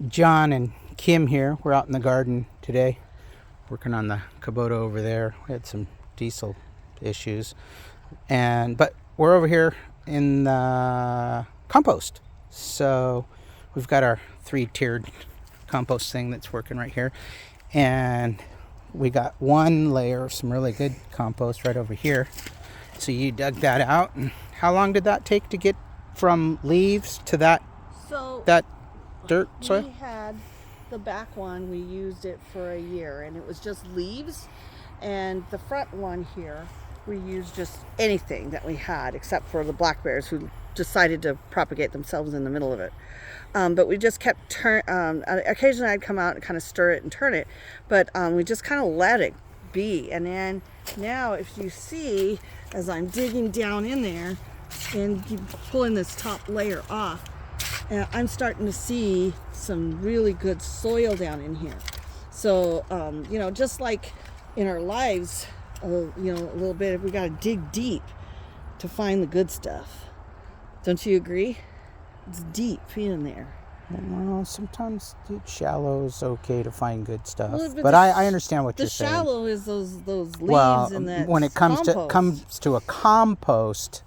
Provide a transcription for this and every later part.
John and Kim here. We're out in the garden today, working on the Kubota over there. We had some diesel issues, but we're over here in the compost. So we've got our 3-tiered compost thing that's working right here, and we got one layer of some really good compost right over here. So you dug that out, and how long did that take to get from leaves to that dirt soil? We had the back one, we used it for a year, and it was just leaves. And the front one here, we used just anything that we had, except for the black bears who decided to propagate themselves in the middle of it. But we just kept occasionally I'd come out and kind of stir it and turn it, but we just kind of let it be. And then now, if you see, as I'm digging down in there and pulling this top layer off, I'm starting to see some really good soil down in here. So, just like in our lives, a little bit, we got to dig deep to find the good stuff. Don't you agree? It's deep in there. Well, sometimes shallow is okay to find good stuff, Well, but I understand what you're saying. The shallow is those leaves in that. When it comes to a compost,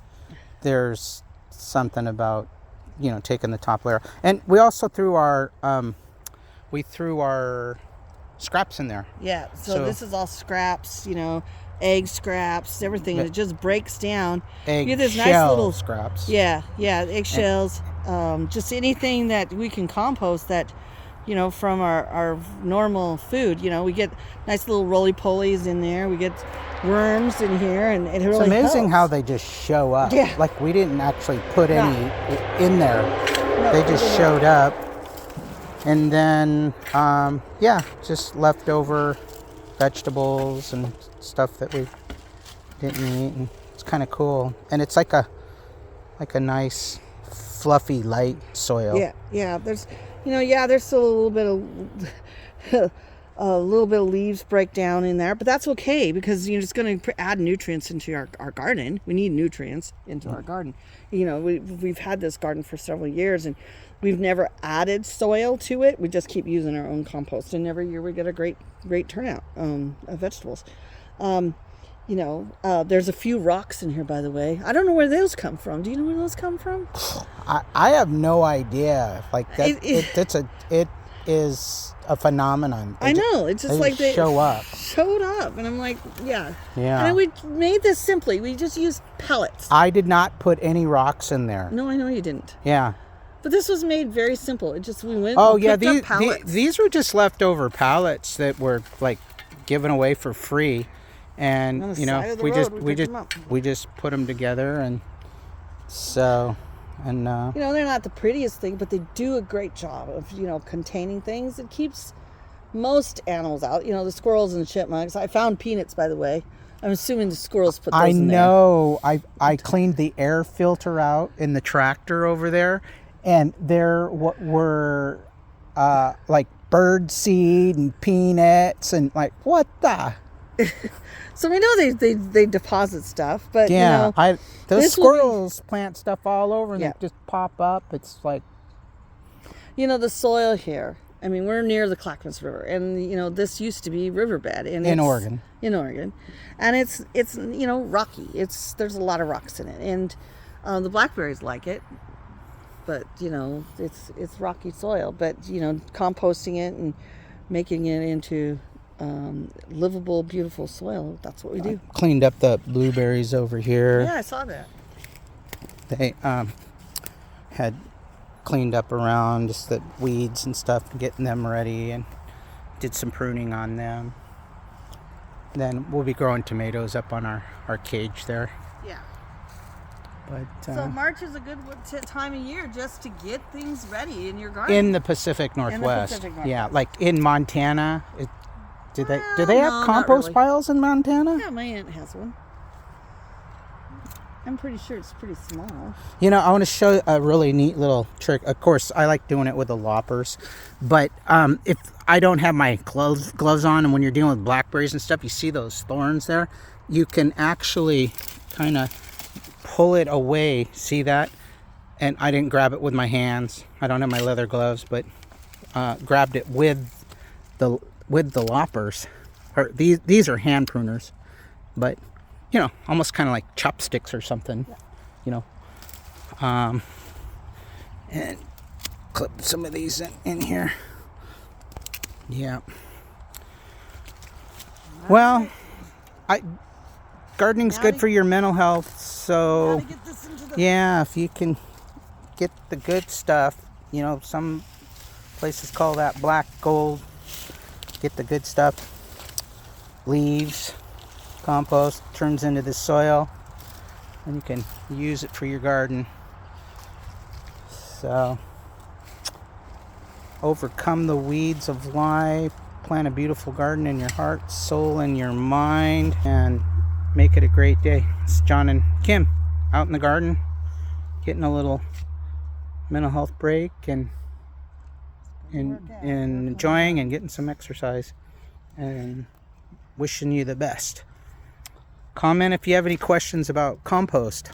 there's something about taking the top layer, and we also threw our scraps in there. Yeah, so this is all scraps, egg scraps, everything. It just breaks down. Egg scraps. Yeah, eggshells. Just anything that we can compost that, from our normal food. We get nice little roly-polies in there. We get worms in here, and it really It's amazing helps. how they just show up. Yeah. Like we didn't actually put any in there. They just showed up. And then, just leftover vegetables and stuff that we didn't eat. And it's kind of cool. And it's like a nice, fluffy, light soil. Yeah. There's, there's still a little bit of leaves break down in there, but that's okay because it's going to add nutrients into our garden. We need nutrients into our garden. We've had this garden for several years, and we've never added soil to it. We just keep using our own compost, and every year we get a great turnout of vegetables. There's a few rocks in here, by the way. I don't know where those come from. Do you know where those come from? I have no idea. Like that, it is a phenomenon. I know. It's just like they showed up, and I'm like, yeah. And we made this simply. We just used pellets. I did not put any rocks in there. No, I know you didn't. Yeah. But this was made very simple. We went. Oh, and picked up pallets. These were just leftover pallets that were like given away for free, and we just put them together, and so. And they're not the prettiest thing, but they do a great job of containing things. It keeps most animals out. The squirrels and the chipmunks. I found peanuts, by the way. I'm assuming the squirrels put those in there. I know. I cleaned the air filter out in the tractor over there, and there were like bird seed and peanuts and like what the. So we know they deposit stuff, but those squirrels plant stuff all over and they just pop up. It's like the soil here. I mean, we're near the Clackamas River, and this used to be riverbed in Oregon, and it's rocky. There's a lot of rocks in it, and the blackberries like it, but it's rocky soil. But composting it and making it into livable, beautiful soil. That's what we do. I cleaned up the blueberries over here. Yeah, I saw that. They had cleaned up around just the weeds and stuff, getting them ready, and did some pruning on them. Then we'll be growing tomatoes up on our cage there. Yeah. But so March is a good time of year just to get things ready in your garden. In the Pacific Northwest. Yeah, like in Montana. Do they have compost piles in Montana? Yeah, my aunt has one. I'm pretty sure it's pretty small. I want to show a really neat little trick. Of course, I like doing it with the loppers, but if I don't have my gloves on, and when you're dealing with blackberries and stuff, you see those thorns there, you can actually kind of pull it away. See that? And I didn't grab it with my hands. I don't have my leather gloves, but grabbed it with the loppers. Or these are hand pruners, but you know, almost kind of like chopsticks or something. Yeah. You know, and clip some of these in here. Yeah. Well, gardening's good for your mental health. So Gotta get this into the yeah, if you can get the good stuff, you know, some places call that black gold. Get the good stuff. Leaves, compost, turns into the soil, and you can use it for your garden. So, overcome the weeds of life, plant a beautiful garden in your heart, soul, and your mind, and make it a great day. It's John and Kim out in the garden, getting a little mental health break and enjoying and getting some exercise, and wishing you the best. Comment if you have any questions about compost.